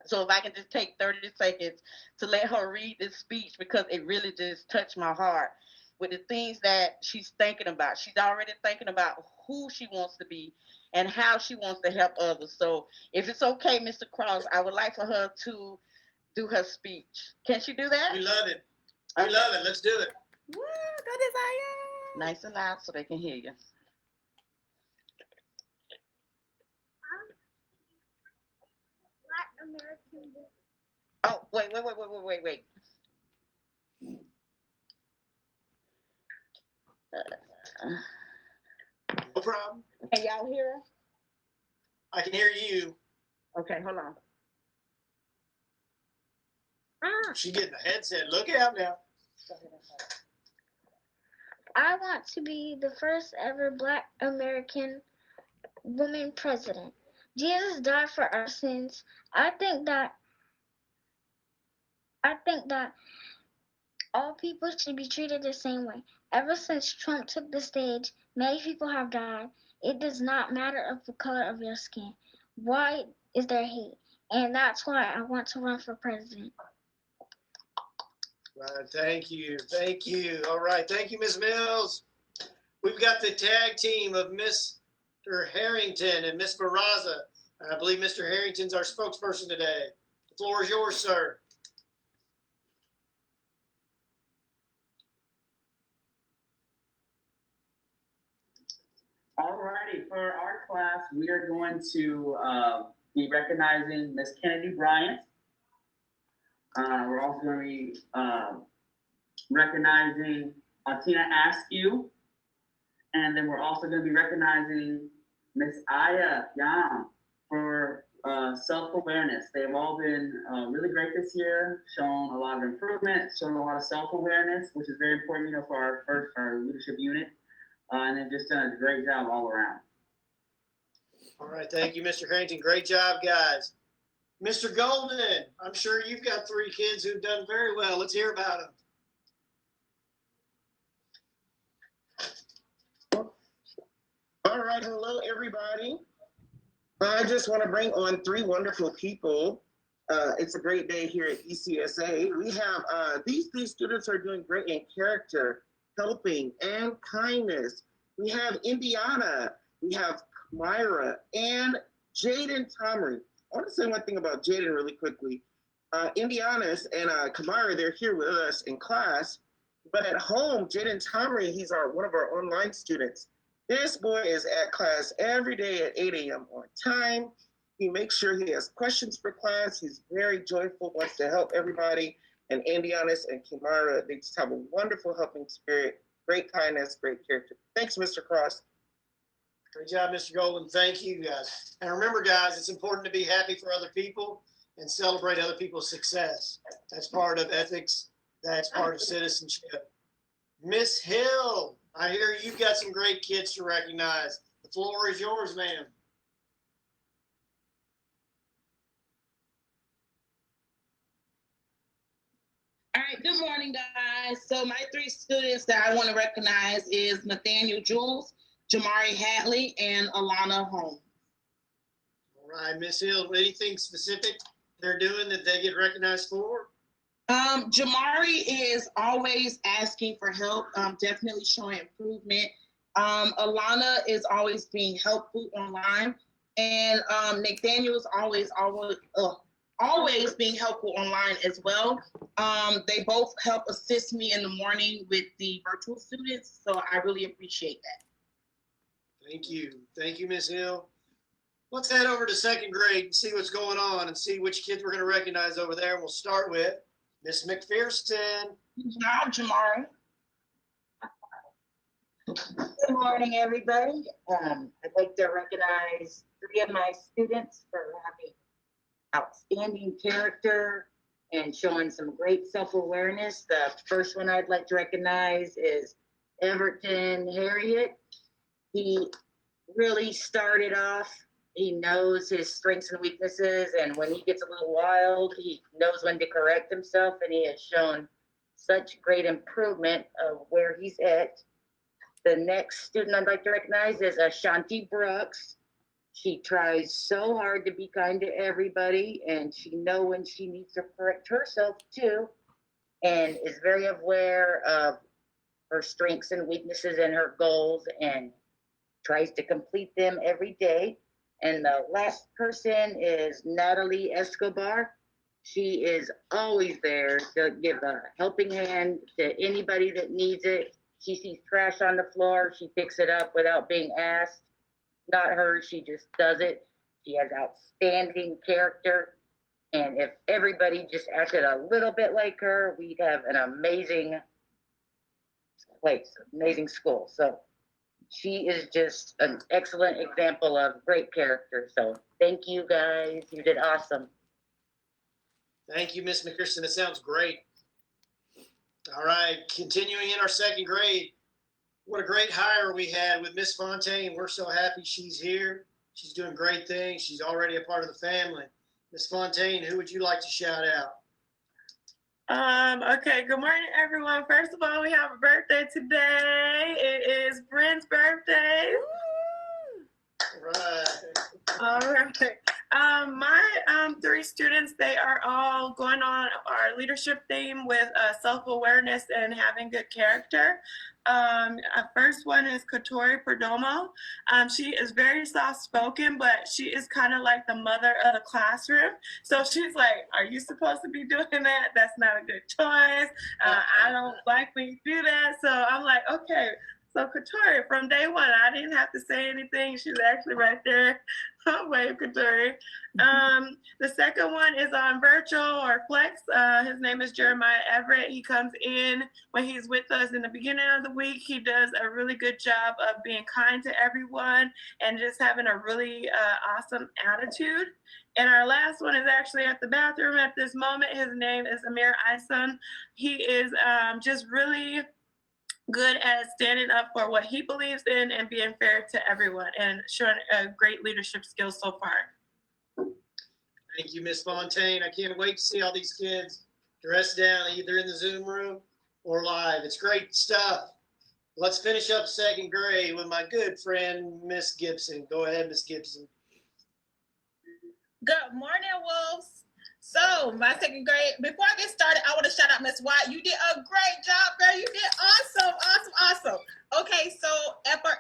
So if I can just take 30 seconds to let her read this speech, because it really just touched my heart with the things that she's thinking about. She's already thinking about who she wants to be and how she wants to help others. So if it's okay, Mr. Cross, I would like for her to do her speech. Can she do that? We love it. We love it. Let's do it. Woo, go Desire. Nice and loud so they can hear you. American. Oh, wait. No problem. Can y'all hear her? I can hear you. Okay, hold on. She getting a headset. Look out now. I want to be the first ever Black American woman president. Jesus died for our sins. I think that all people should be treated the same way. Ever since Trump took the stage, many people have died. It does not matter of the color of your skin. Why is there hate? And that's why I want to run for president. Right, thank you. All right, thank you, Ms. Mills. We've got the tag team of Mr. Harrington and Ms. Barraza. I believe Mr. Harrington's our spokesperson today. The floor is yours, sir. Alrighty, for our class, we are going to be recognizing Miss Kennedy Bryant. We're also going to be recognizing Tina Askew. And then we're also going to be recognizing Miss Aya Yang for self-awareness. They've all been really great this year, shown a lot of improvement, shown a lot of self-awareness, which is very important, for our leadership unit. And they've just done a great job all around. All right, thank you, Mr. Harrington. Great job, guys. Mr. Golden, I'm sure you've got 3 kids who've done very well. Let's hear about them. All right, hello, everybody. I just want to bring on 3 wonderful people. It's a great day here at ECSA. We have these 3 students are doing great in character, helping, and kindness. We have Indiana, we have Myra, and Jaden Tomry. I want to say one thing about Jaden really quickly. Indiana's and Kamara, they're here with us in class, but at home, Jaden Tomry, he's one of our online students. This boy is at class every day at 8 a.m. on time. He makes sure he has questions for class. He's very joyful, wants to help everybody. And Indiana's and Kamara, they just have a wonderful helping spirit, great kindness, great character. Thanks, Mr. Cross. Great job, Mr. Golden. Thank you, guys. And remember, guys, it's important to be happy for other people and celebrate other people's success. That's part of ethics. That's part of citizenship. Miss Hill, I hear you've got some great kids to recognize. The floor is yours, ma'am. All right, good morning, guys. So my 3 students that I want to recognize is Nathaniel Jules, Jamari Hadley, and Alana Holmes. All right, Miss Hill, anything specific they're doing that they get recognized for? Jamari is always asking for help, definitely showing improvement. Alana is always being helpful online. And Nathaniel is always being helpful online as well. They both help assist me in the morning with the virtual students, so I really appreciate that. Thank you. Thank you, Miss Hill. Let's head over to 2nd grade and see what's going on and see which kids we're going to recognize over there. We'll start with Miss McPherson. Good job, Jamari. Good morning, everybody. I'd like to recognize 3 of my students for having outstanding character and showing some great self-awareness. The first one I'd like to recognize is Everton Harriet. He really started off, he knows his strengths and weaknesses, and when he gets a little wild, he knows when to correct himself, and he has shown such great improvement of where he's at. The next student I'd like to recognize is Ashanti Brooks. She tries so hard to be kind to everybody, and she knows when she needs to correct herself too, and is very aware of her strengths and weaknesses and her goals, and tries to complete them every day. And the last person is Natalie Escobar. She is always there to give a helping hand to anybody that needs it. She sees trash on the floor, she picks it up without being asked. Not her, she just does it. She has outstanding character. And if everybody just acted a little bit like her, we'd have an amazing place, amazing school. So she is just an excellent example of great character. So thank you guys. You did awesome. Thank you, Miss McPherson. It sounds great. All right, continuing in our 2nd grade. What a great hire we had with Miss Fontaine. We're so happy she's here. She's doing great things. She's already a part of the family. Miss Fontaine, who would you like to shout out? Okay, good morning, everyone. First of all, we have a birthday today. It is Brent's birthday. All right. My 3 students, they are all going on our leadership theme with self-awareness and having good character. First one is Katori Perdomo. She is very soft-spoken, but she is kind of like the mother of the classroom. So she's like, are you supposed to be doing that? That's not a good choice. I don't like when you do that. So I'm like, okay. So Katori, from day one, I didn't have to say anything. She's actually right there. Wave, Katori. The second one is on virtual or flex. His name is Jeremiah Everett. He comes in when he's with us in the beginning of the week. He does a really good job of being kind to everyone and just having a really awesome attitude. And our last one is actually at the bathroom at this moment. His name is Amir Isom. He is just really good at standing up for what he believes in and being fair to everyone and showing a great leadership skills so far. Thank you, Miss Fontaine. I can't wait to see all these kids dressed down either in the Zoom room or live. It's great stuff. Let's finish up 2nd grade with my good friend, Miss Gibson. Go ahead, Miss Gibson. Good morning, Wolves. So my 2nd grade, before I get started, I want to shout out Miss White. You did a great job, girl. You did awesome. Okay, so Epper,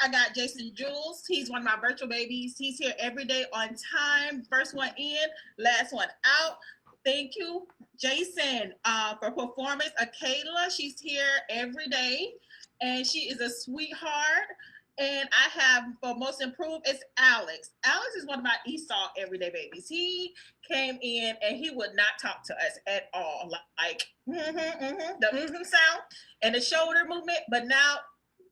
I got Jason Jules. He's one of my virtual babies. He's here every day on time. First one in, last one out. Thank you, Jason, for performance. Akayla, she's here every day, and she is a sweetheart. And I have, for most improved, it's Alex. Alex is one of my Esau everyday babies. He came in and he would not talk to us at all. Like, the sound and the shoulder movement. But now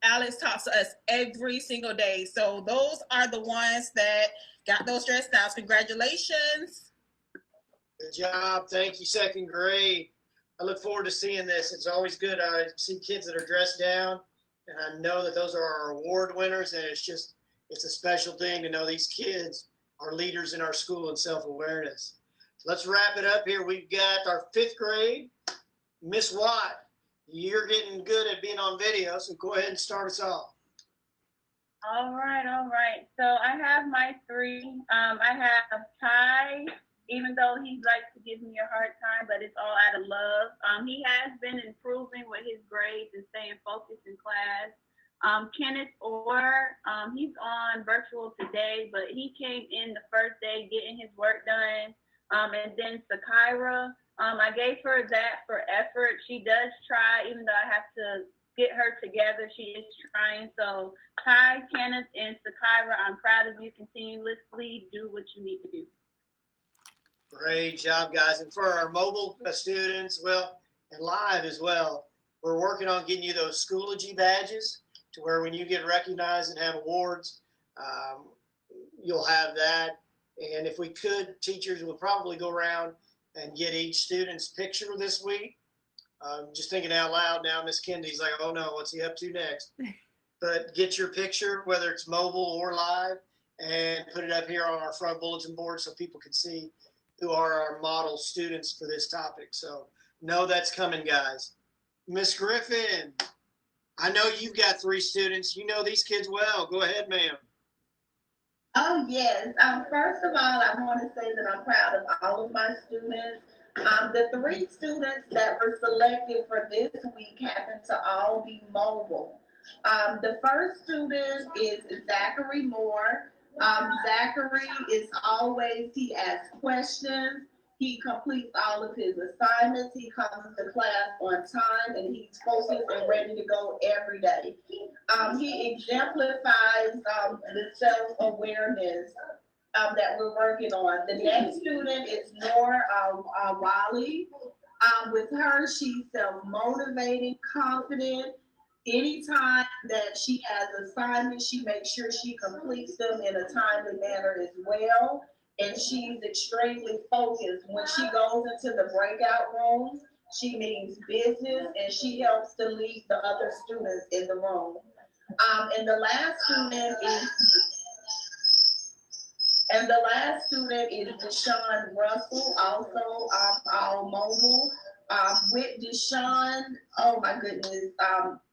Alex talks to us every single day. So those are the ones that got those dress styles. Congratulations. Good job. Thank you, second grade. I look forward to seeing this. It's always good. I see kids that are dressed down, and I know that those are our award winners, and it's a special thing to know these kids are leaders in our school in self-awareness. So let's wrap it up here. We've got our fifth grade, Miss Watt. You're getting good at being on video, so go ahead and start us off. All right. So I have my three. I have Ty, even though he likes to give me a hard time, but it's all out of love. He has been improving with his grades and staying focused in class. Kenneth Orr, he's on virtual today, but he came in the first day getting his work done. And then Sakira, I gave her that for effort. She does try, even though I have to get her together, she is trying. So Ty, Kenneth, and Sakira, I'm proud of you. Continuously do what you need to do. Great job, guys. And for our mobile students, well, and live as well, we're working on getting you those Schoology badges to where when you get recognized and have awards, you'll have that. And if we could, teachers will probably go around and get each student's picture this week. Just thinking out loud now, Miss Kendi's like, oh no, what's he up to next? But get your picture, whether it's mobile or live, and put it up here on our front bulletin board so people can see who are our model students for this topic. So know that's coming, guys. Miss Griffin, I know you've got three students. You know these kids well. Go ahead, ma'am. Oh, yes. First of all, I want to say that I'm proud of all of my students. The three students that were selected for this week happen to all be mobile. The first student is Zachary Moore. Zachary is always, he asks questions, he completes all of his assignments, he comes to class on time, and he's focused and ready to go every day. He exemplifies the self-awareness that we're working on. The next student is Nora Wally. With her, she's self-motivating, confident. Anytime that she has assignments, she makes sure she completes them in a timely manner as well. And she's extremely focused. When she goes into the breakout rooms, she means business, and she helps to lead the other students in the room. And the last student is Deshaun Russell, also all mobile. With Deshaun, oh my goodness,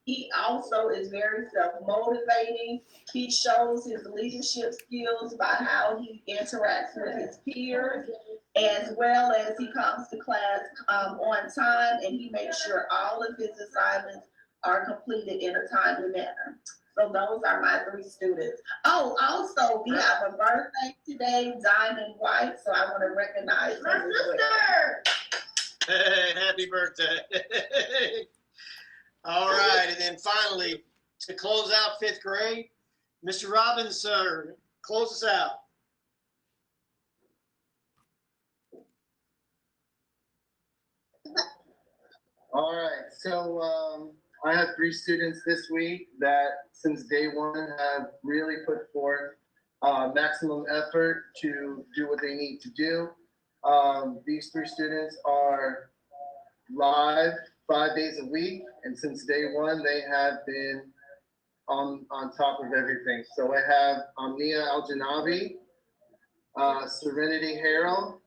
he also is very self-motivating. He shows his leadership skills by how he interacts with his peers, as well as he comes to class on time, and he makes sure all of his assignments are completed in a timely manner. So those are my three students. Oh, also, we have a birthday today, Diamond White, so I want to recognize her. My sister! Hey, happy birthday. All right, and then finally, to close out fifth grade, Mr. Robbins, sir, close us out. All right, so I have three students this week that since day one have really put forth maximum effort to do what they need to do. These three students are live 5 days a week, and since day one, they have been on top of everything. So I have Amnia Aljanabi, Serenity Harrell,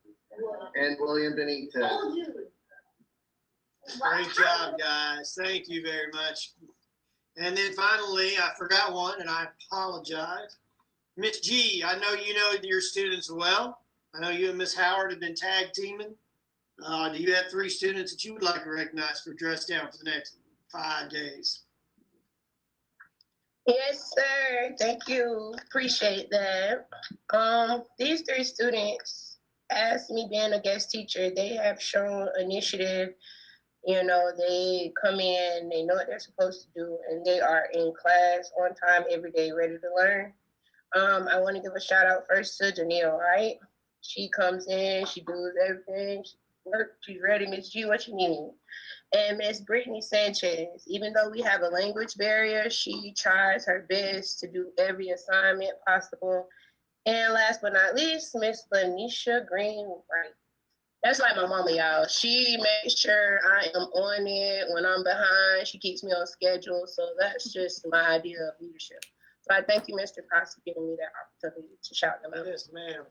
and William Benitez. Great job, guys. Thank you very much. And then finally, I forgot one, and I apologize. Miss G, I know you know your students well. I know you and Miss Howard have been tag teaming. Do you have three students that you would like to recognize for dress down for the next 5 days? Yes, sir. Thank you. Appreciate that. These three students, as me being a guest teacher, they have shown initiative. You know, they come in, they know what they're supposed to do, and they are in class on time every day, ready to learn. I want to give a shout out first to Janelle, right? She comes in, she does everything, she works, she's ready. Miss G, what you need? And Miss Brittany Sanchez, even though we have a language barrier, she tries her best to do every assignment possible. And last but not least, Miss Lanisha Green Wright. That's like my mama, y'all. She makes sure I am on it when I'm behind. She keeps me on schedule. So that's just my idea of leadership. So I thank you, Mr. Cox, for giving me that opportunity to shout them out. Yes, ma'am.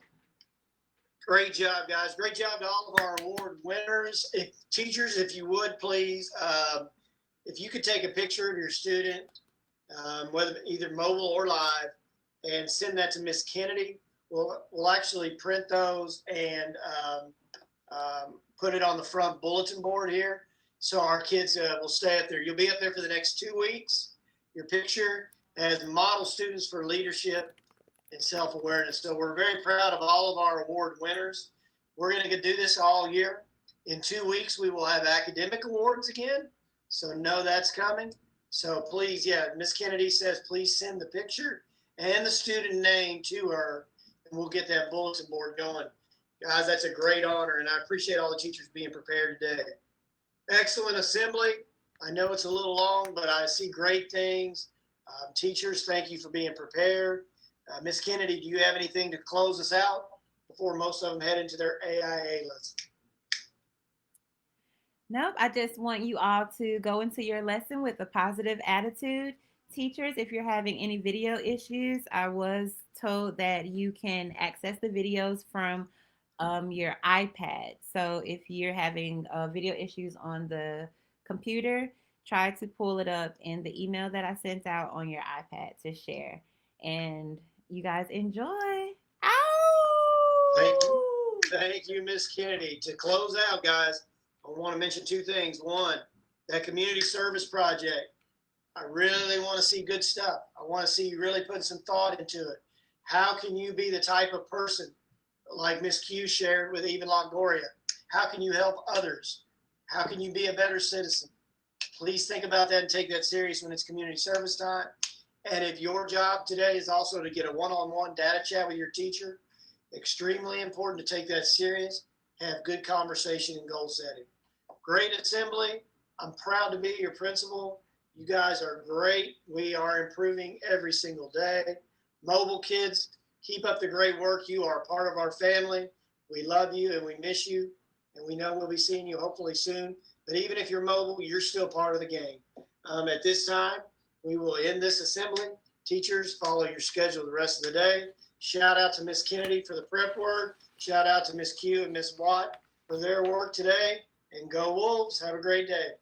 Great job, guys. Great job to all of our award winners. Teachers, if you would, please, if you could take a picture of your student, whether either mobile or live, and send that to Miss Kennedy. We'll actually print those and put it on the front bulletin board here. So our kids will stay up there. You'll be up there for the next 2 weeks. Your picture as model students for leadership and self-awareness. So we're very proud of all of our award winners. We're going to do this all year. In 2 weeks, we will have academic awards again. So know that's coming. So please, Miss Kennedy says, please send the picture and the student name to her, and we'll get that bulletin board going. Guys, that's a great honor, and I appreciate all the teachers being prepared today. Excellent assembly. I know it's a little long, but I see great things. Teachers, thank you for being prepared. Miss Kennedy, do you have anything to close us out before most of them head into their AIA lesson? Nope, I just want you all to go into your lesson with a positive attitude. Teachers, if you're having any video issues, I was told that you can access the videos from your iPad. So if you're having video issues on the computer, try to pull it up in the email that I sent out on your iPad to share. And you guys enjoy. Ow! Thank you, Miss Kennedy. To close out, guys, I want to mention two things. One, that community service project. I really want to see good stuff. I want to see you really put some thought into it. How can you be the type of person like Miss Q shared with Eva Longoria? How can you help others? How can you be a better citizen? Please think about that and take that serious when it's community service time. And if your job today is also to get a one-on-one data chat with your teacher, extremely important to take that serious, have good conversation and goal setting. Great assembly. I'm proud to be your principal. You guys are great. We are improving every single day. Mobile kids, keep up the great work. You are a part of our family. We love you and we miss you. And we know we'll be seeing you hopefully soon. But even if you're mobile, you're still part of the game. At this time, we will end this assembly. Teachers, follow your schedule the rest of the day. Shout out to Miss Kennedy for the prep work. Shout out to Miss Q and Miss Watt for their work today. And go Wolves. Have a great day.